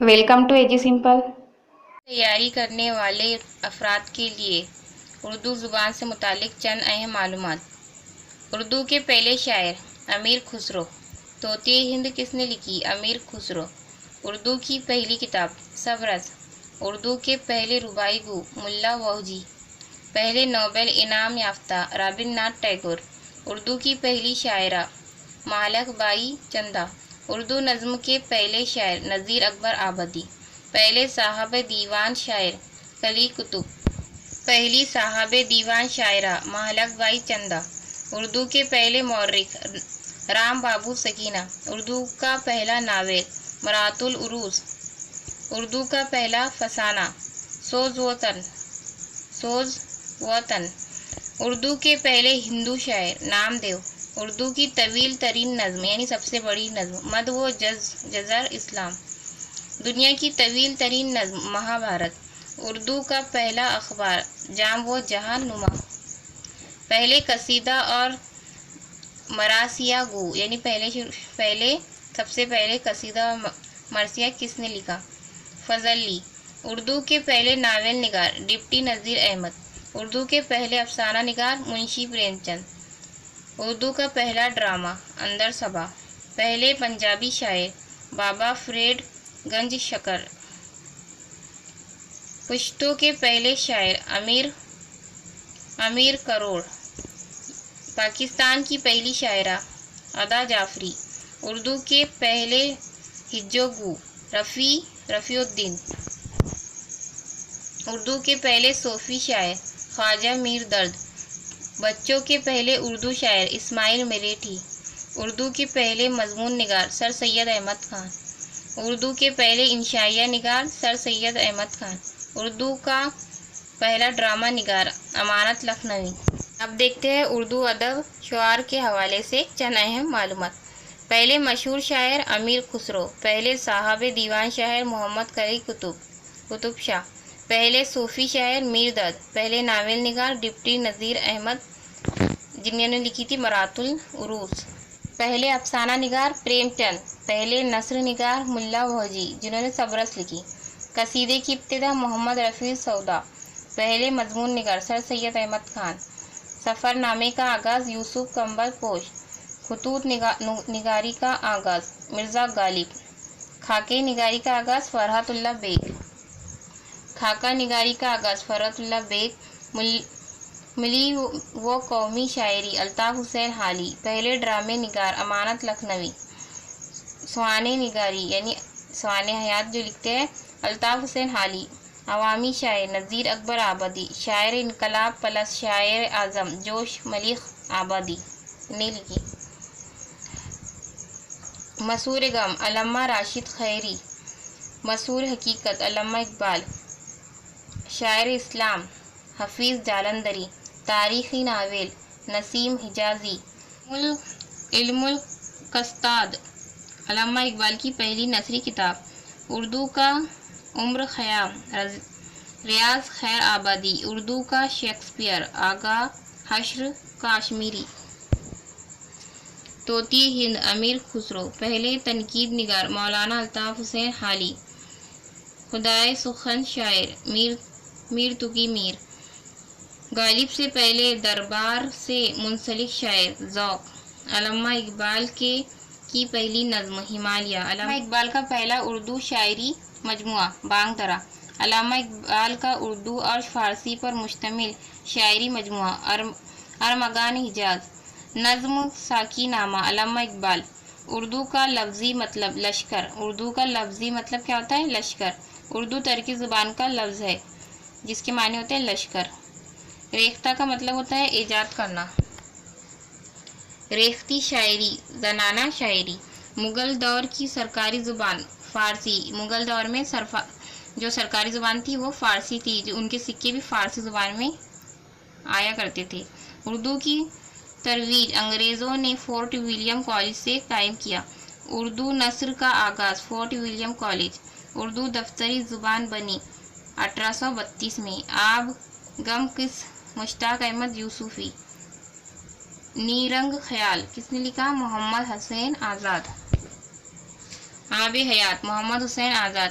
Welcome to easy simple. تیاری کرنے والے افراد کے لیے اردو زبان سے متعلق چند اہم معلومات۔ اردو کے پہلے شاعر امیر خسرو۔ طوطئ ہند کس نے لکھی؟ امیر خسرو۔ اردو کی پہلی کتاب سبرس۔ اردو کے پہلے رباعی گو ملا وحجی۔ پہلے نوبل انعام یافتہ رابندر ناتھ ٹیگور۔ اردو کی پہلی شاعرہ مہالکھ بائی چندہ۔ اردو نظم کے پہلے شاعر نذیر اکبر آبادی۔ پہلے صاحب دیوان شاعر قلی قطب۔ پہلی صاحب دیوان شاعرہ مہالکھ بائی چندہ۔ اردو کے پہلے مورخ رام بابو سکینہ۔ اردو کا پہلا ناول مرات العروض۔ اردو کا پہلا فسانہ سوز وطن۔ اردو کے پہلے ہندو شاعر نامدیو۔ اردو کی طویل ترین نظم یعنی سب سے بڑی نظم مد و جزر اسلام۔ دنیا کی طویل ترین نظم مہابھارت۔ اردو کا پہلا اخبار جام و جہان نما۔ پہلے قصیدہ اور مرثیہ گو یعنی سب سے پہلے قصیدہ اور مرثیہ کس نے لکھا؟ فضلی۔ اردو کے پہلے ناول نگار ڈپٹی نذیر احمد۔ اردو کے پہلے افسانہ نگار منشی پریم چند۔ اردو کا پہلا ڈرامہ اندر صبا۔ پہلے پنجابی شاعر بابا فرید گنج شکر۔ پشتو کے پہلے شاعر امیر کروڑ۔ پاکستان کی پہلی شاعرہ ادا جعفری۔ اردو کے پہلے ہجو گو رفیع الدین۔ اردو کے پہلے صوفی شاعر خواجہ میر درد۔ بچوں کے پہلے اردو شاعر اسماعیل مریٹھی۔ اردو کے پہلے مضمون نگار سر سید احمد خان۔ اردو کے پہلے انشائیہ نگار سر سید احمد خان۔ اردو کا پہلا ڈرامہ نگار امانت لکھنوی۔ اب دیکھتے ہیں اردو ادب شعر کے حوالے سے چند اہم معلومات۔ پہلے مشہور شاعر امیر خسرو۔ پہلے صاحب دیوان شاعر محمد قلی قطب شاہ۔ پہلے صوفی شاعر میر درد۔ پہلے ناول نگار ڈپٹی نذیر احمد جنہوں نے لکھی تھی مرات العروض۔ پہلے افسانہ نگار پریم چند۔ پہلے نثر نگار ملا وحجی جنہوں نے سبرس لکھی۔ قصیدے کی ابتدا محمد رفیع سودا۔ پہلے مضمون نگار سر سید احمد خان۔ سفر نامے کا آغاز یوسف کمبل پوش۔ خطوط نگاری کا آغاز مرزا غالب۔ خاکے نگاری کا آغاز فرحت اللہ بیگ۔ خاکہ نگاری کا آغاز فرحت اللہ بیگ۔ ملی و قومی شاعری الطاف حسین حالی۔ پہلے ڈرامے نگار امانت لکھنوی۔ سوانح نگاری یعنی سوانح حیات جو لکھتے ہیں الطاف حسین حالی۔ عوامی شاعر نذیر اکبر آبادی۔ شاعر انقلاب پلس شاعر اعظم جوش ملیح آبادی نے لکھی۔ مسور غم علامہ راشد خیری۔ مسور حقیقت علامہ اقبال۔ شاعر اسلام حفیظ جالندھری۔ تاریخی ناول نسیم حجازی۔ علم القصائد علامہ اقبال کی پہلی نثری کتاب۔ اردو کا عمر خیام ریاض خیر آبادی۔ اردو کا شیکسپیئر آغا حشر کاشمیری۔ طوطئ ہند امیر خسرو۔ پہلے تنقید نگار مولانا الطاف حسین حالی۔ خدائے سخن شاعر میر تقی میر۔ غالب سے پہلے دربار سے منسلک شاعر ذوق۔ علامہ اقبال کی پہلی نظم ہمالیہ۔ علامہ اقبال کا پہلا اردو شاعری مجموعہ بانگ درا۔ علامہ اقبال کا اردو اور فارسی پر مشتمل شاعری مجموعہ ارمغان حجاز۔ نظم ساقی نامہ علامہ اقبال۔ اردو کا لفظی مطلب لشکر۔ اردو کا لفظی مطلب کیا ہوتا ہے؟ لشکر۔ اردو ترکی زبان کا لفظ ہے جس کے معنی ہوتے ہیں لشکر۔ ریختہ کا مطلب ہوتا ہے ایجاد کرنا۔ ریختی شاعری زنانہ شاعری۔ مغل دور کی سرکاری زبان فارسی۔ مغل دور میں جو سرکاری زبان تھی وہ فارسی تھی، جو ان کے سکے بھی فارسی زبان میں آیا کرتے تھے۔ اردو کی ترویج انگریزوں نے فورٹ ولیم کالج سے قائم کیا۔ اردو نثر کا آغاز فورٹ ولیم کالج۔ اردو دفتری زبان بنی 1832 میں۔ آب غم کس مشتاق احمد یوسفی۔ نیرنگ خیال کس نے لکھا؟ محمد حسین آزاد۔ آب حیات محمد حسین آزاد۔